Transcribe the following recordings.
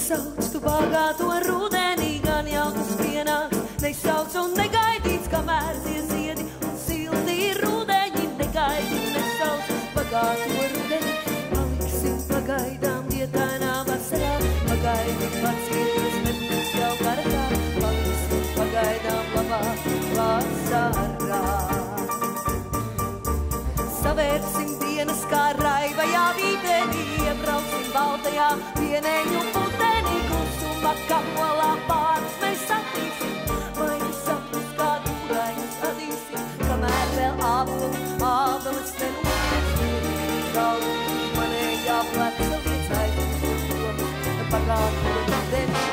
nesauc tu bagāto rudenī, gan jau tas pienāks. Nesauc un negaidīts, kamēr tie ziedi un silti rudeņi. Negaidi, nesauc bagāto rudeni, paliksim pagaidām vietainā vasarā. Pagaidi, pacieties, nebūs jau karatā, paliksim pagaidām labā vasarā. Savērsim dienas kā raivajā vītenī, iebrauksim baltajā pieneņu putenī, klusumā kapolā pārus mēs satīsim, vai nu sapnis kā dūrainus adīsim, kamēr vēl ābeles nenūties, galvu manējā pleca liecai, pagāto rudeni.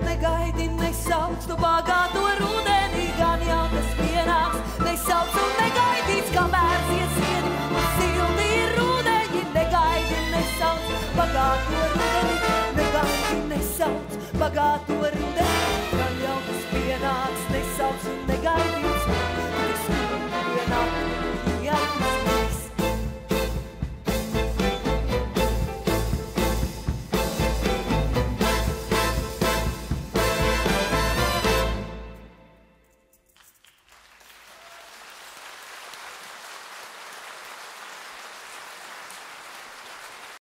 Negaidi, nesauc tu bagāto rudenī, gan jau tas pienāks. Nesauc un negaidīts, kamēr ziedi un silti rudeņi. Negaidi, nesauc bagāto rudeni, negaidi, nesauc bagāto rudeni, gan jau tas pienāks. Nesauc un negaidīts.